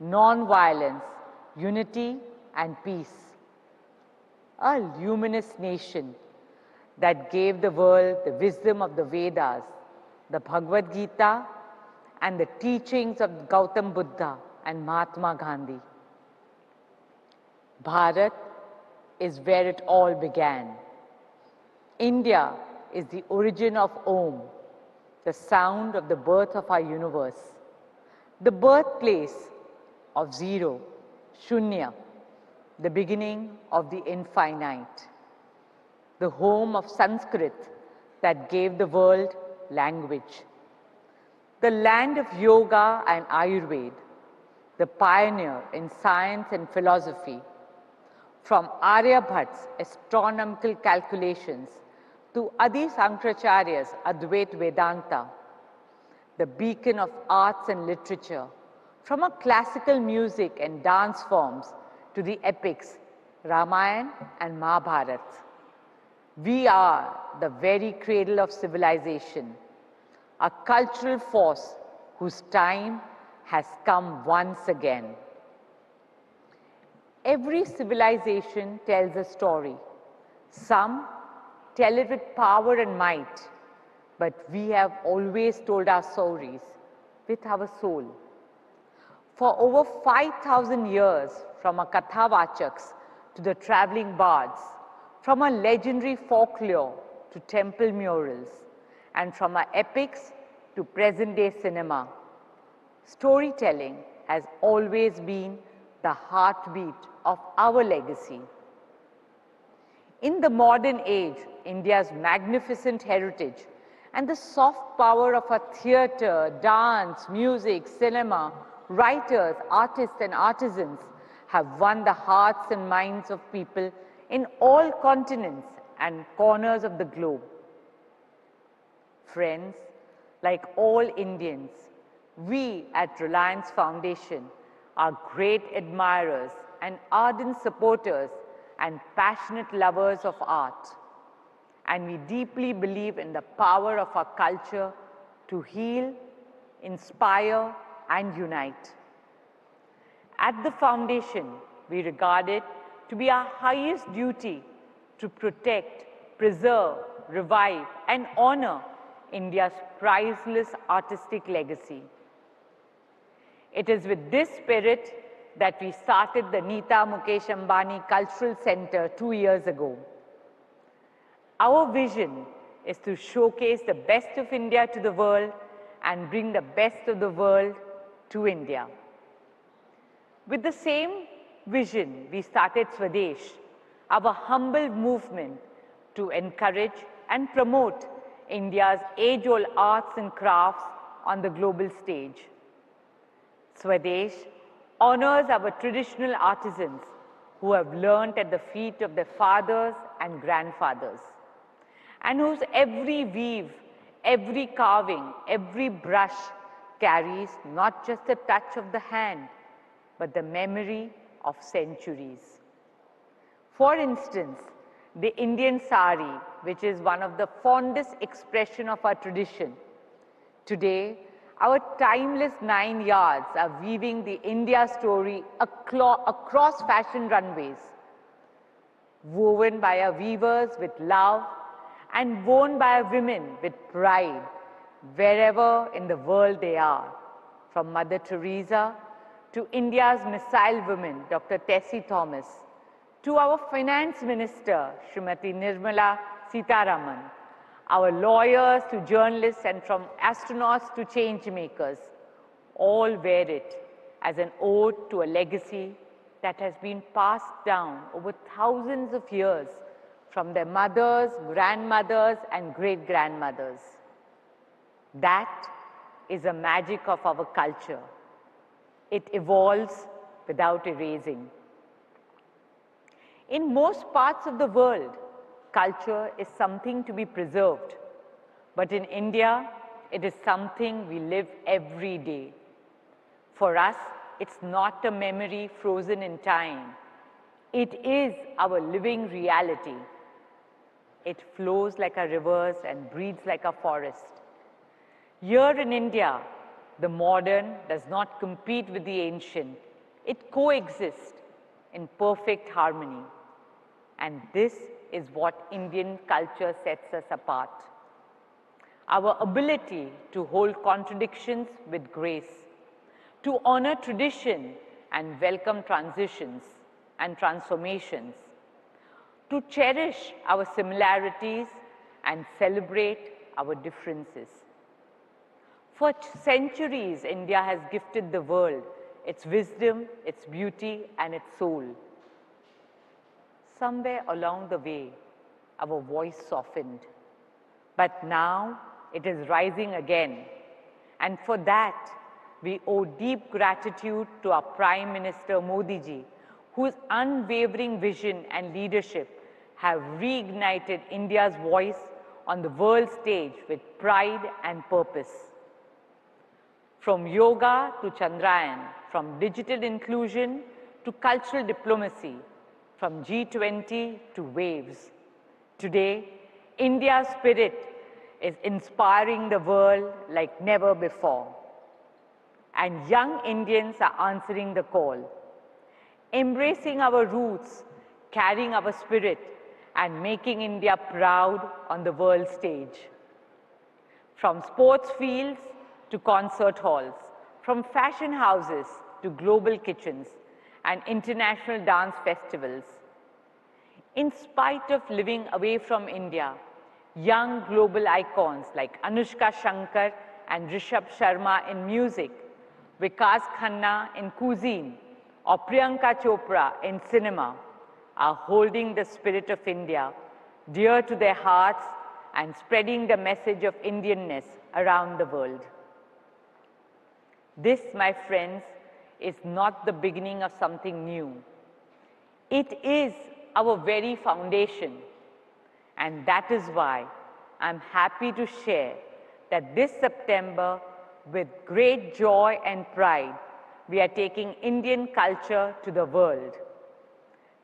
non-violence, unity, and peace. A luminous nation that gave the world the wisdom of the Vedas, the Bhagavad Gita, and the teachings of Gautam Buddha and Mahatma Gandhi. Bharat is where it all began. India is the origin of Om, the sound of the birth of our universe, the birthplace of zero, Shunya, the beginning of the infinite, the home of Sanskrit that gave the world language, the land of yoga and Ayurveda, the pioneer in science and philosophy, from Aryabhat's astronomical calculations to Adi Sankaracharya's Advait Vedanta, the beacon of arts and literature, from our classical music and dance forms to the epics Ramayana and Mahabharata. We are the very cradle of civilization, a cultural force whose time has come once again. Every civilization tells a story. Some tell it with power and might, but we have always told our stories with our soul. For over 5,000 years, from our Kathavachaks to the traveling bards, from our legendary folklore to temple murals, and from our epics to present-day cinema, storytelling has always been the heartbeat of our legacy. In the modern age, India's magnificent heritage and the soft power of our theatre, dance, music, cinema, writers, artists and artisans have won the hearts and minds of people in all continents and corners of the globe. Friends, like all Indians, we at Reliance Foundation are great admirers and ardent supporters and passionate lovers of art. And we deeply believe in the power of our culture to heal, inspire, and unite. At the foundation, we regard it to be our highest duty to protect, preserve, revive, and honor India's priceless artistic legacy. It is with this spirit that we started the Nita Ambani Cultural Center 2 years ago. Our vision is to showcase the best of India to the world and bring the best of the world to India. With the same vision, we started Swadesh, our humble movement to encourage and promote India's age-old arts and crafts on the global stage. Swadesh honors our traditional artisans who have learnt at the feet of their fathers and grandfathers, and whose every weave, every carving, every brush carries not just the touch of the hand, but the memory of centuries. For instance, the Indian sari, which is one of the fondest expression of our tradition. Today, our timeless 9 yards are weaving the India story across fashion runways, woven by our weavers with love and worn by our women with pride, wherever in the world they are, from Mother Teresa to India's missile woman, Dr. Tessie Thomas, to our Finance Minister, Srimati Nirmala Sitharaman, our lawyers to journalists, and from astronauts to change makers, all wear it as an ode to a legacy that has been passed down over thousands of years from their mothers, grandmothers, and great-grandmothers. That is the magic of our culture. It evolves without erasing. In most parts of the world, culture is something to be preserved. But in India, it is something we live every day. For us, it's not a memory frozen in time. It is our living reality. It flows like our rivers and breathes like a forest. Here in India, the modern does not compete with the ancient. It coexists in perfect harmony. And this is what Indian culture sets us apart. Our ability to hold contradictions with grace, to honor tradition and welcome transitions and transformations, to cherish our similarities and celebrate our differences. For centuries, India has gifted the world its wisdom, its beauty, and its soul. Somewhere along the way, our voice softened. But now it is rising again. And for that, we owe deep gratitude to our Prime Minister Modi ji, whose unwavering vision and leadership have reignited India's voice on the world stage with pride and purpose. From yoga to Chandrayaan, from digital inclusion to cultural diplomacy, from G20 to waves. Today, India's spirit is inspiring the world like never before. And young Indians are answering the call, embracing our roots, carrying our spirit, and making India proud on the world stage. From sports fields to concert halls, from fashion houses to global kitchens and international dance festivals. In spite of living away from India, young global icons like Anushka Shankar and Rishabh Sharma in music, Vikas Khanna in cuisine, or Priyanka Chopra in cinema are holding the spirit of India dear to their hearts and spreading the message of Indianness around the world. This, my friends, is not the beginning of something new. It is our very foundation. And that is why I'm happy to share that this September, with great joy and pride, we are taking Indian culture to the world.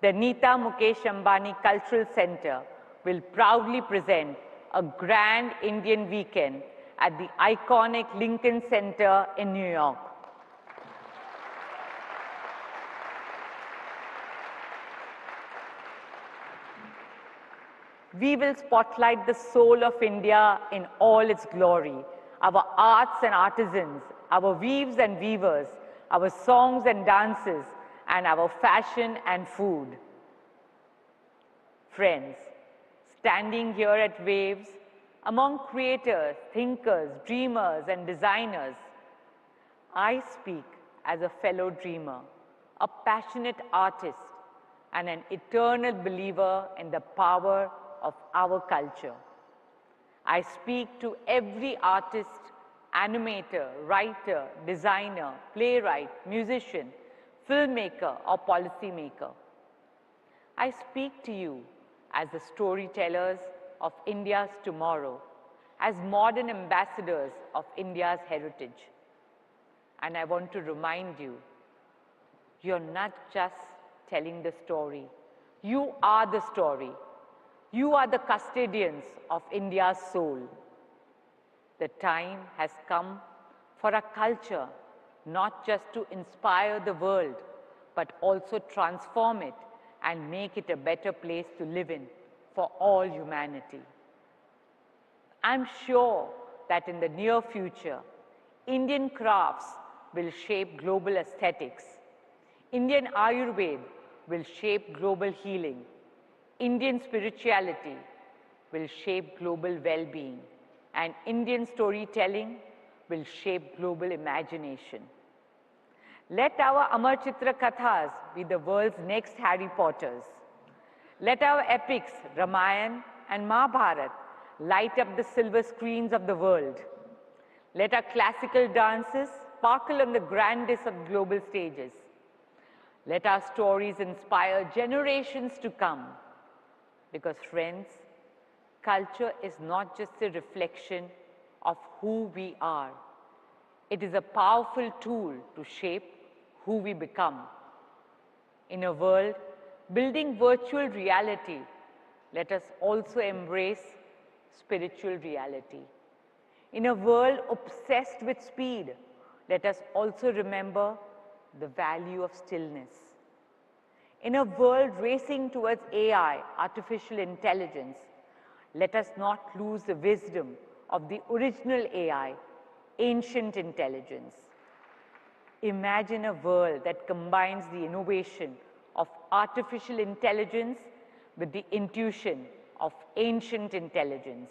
The Nita Ambani Cultural Center will proudly present a grand Indian weekend at the iconic Lincoln Center in New York. We will spotlight the soul of India in all its glory, our arts and artisans, our weaves and weavers, our songs and dances, and our fashion and food. Friends, standing here at Waves, among creators, thinkers, dreamers, and designers, I speak as a fellow dreamer, a passionate artist, and an eternal believer in the power of our culture. I speak to every artist, animator, writer, designer, playwright, musician, filmmaker, or policymaker. I speak to you as the storytellers of India's tomorrow, as modern ambassadors of India's heritage. And I want to remind you, you're not just telling the story. You are the story. You are the custodians of India's soul. The time has come for a culture not just to inspire the world, but also transform it and make it a better place to live in for all humanity. I'm sure that in the near future, Indian crafts will shape global aesthetics. Indian Ayurveda will shape global healing. Indian spirituality will shape global well-being. And Indian storytelling will shape global imagination. Let our Amar Chitra Kathas be the world's next Harry Potters. Let our epics, Ramayana and Mahabharata, light up the silver screens of the world. Let our classical dances sparkle on the grandest of global stages. Let our stories inspire generations to come. Because friends, culture is not just a reflection of who we are. It is a powerful tool to shape who we become. In a world building virtual reality, let us also embrace spiritual reality. In a world obsessed with speed, let us also remember the value of stillness. In a world racing towards AI, artificial intelligence, let us not lose the wisdom of the original AI, ancient intelligence. Imagine a world that combines the innovation of artificial intelligence with the intuition of ancient intelligence.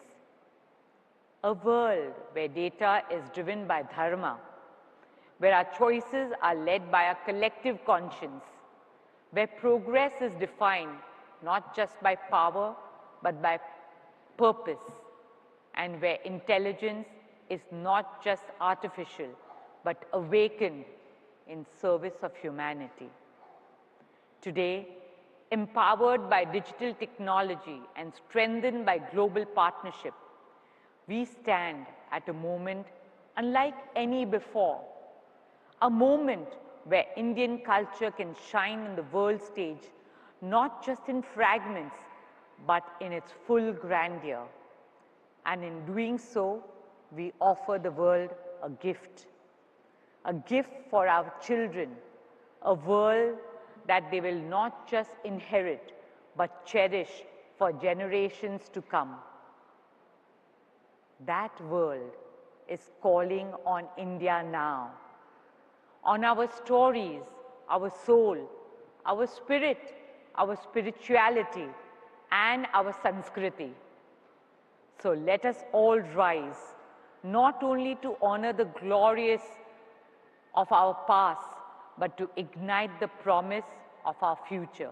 A world where data is driven by dharma, where our choices are led by a collective conscience, where progress is defined not just by power, but by purpose, and where intelligence is not just artificial, but awakened in service of humanity. Today, empowered by digital technology and strengthened by global partnership, we stand at a moment unlike any before, a moment where Indian culture can shine on the world stage, not just in fragments, but in its full grandeur. And in doing so, we offer the world a gift for our children, a world that they will not just inherit, but cherish for generations to come. That world is calling on India now, on our stories, our soul, our spirit, our spirituality, and our Sanskriti. So let us all rise, not only to honor the glorious of our past, but to ignite the promise of our future.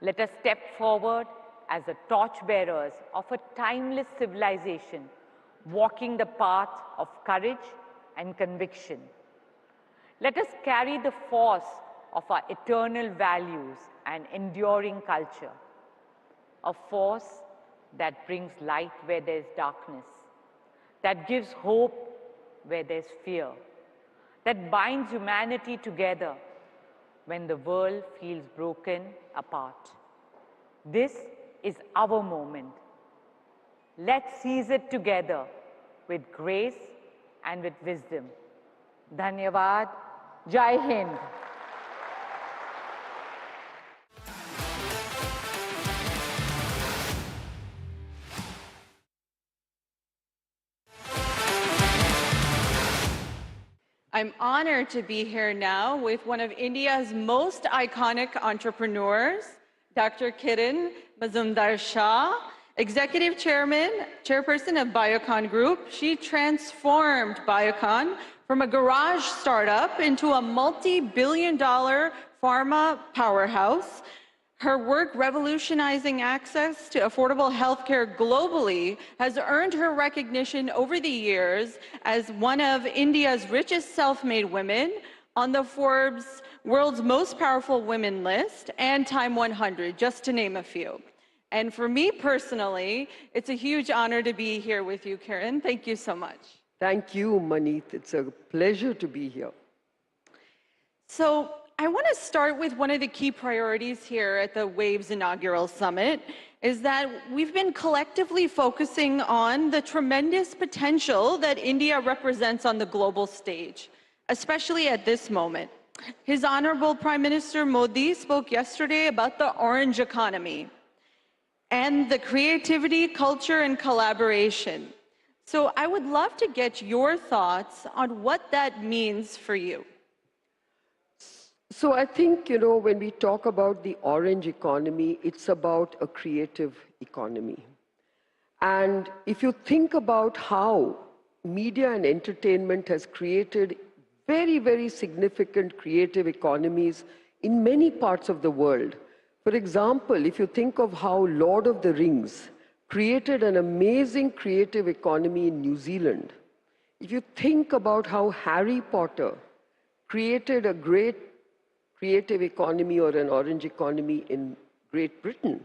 Let us step forward as the torchbearers of a timeless civilization, walking the path of courage and conviction. Let us carry the force of our eternal values and enduring culture, a force that brings light where there is darkness, that gives hope where there is fear, that binds humanity together when the world feels broken apart. This is our moment. Let's seize it together with grace and with wisdom. Dhanyavad. Jai Hind. I'm honored to be here now with one of India's most iconic entrepreneurs, Dr. Kiran Mazumdar Shah, Executive Chairperson of Biocon Group. She transformed Biocon from a garage startup into a multi-billion-dollar pharma powerhouse. Her work revolutionizing access to affordable healthcare globally has earned her recognition over the years as one of India's richest self-made women on the Forbes World's Most Powerful Women list and Time 100, just to name a few. And for me personally, it's a huge honor to be here with you, Kiran. Thank you so much. Thank you, Manit. It's a pleasure to be here. So I want to start with one of the key priorities here at the WAVE's inaugural summit, is that we've been collectively focusing on the tremendous potential that India represents on the global stage, especially at this moment. His Honorable Prime Minister Modi spoke yesterday about the orange economy and the creativity, culture, and collaboration. So I would love to get your thoughts on what that means for you. So I think, when we talk about the orange economy, it's about a creative economy. And if you think about how media and entertainment has created very, very significant creative economies in many parts of the world. For example, if you think of how Lord of the Rings created an amazing creative economy in New Zealand, if you think about how Harry Potter created a great creative economy or an orange economy in Great Britain,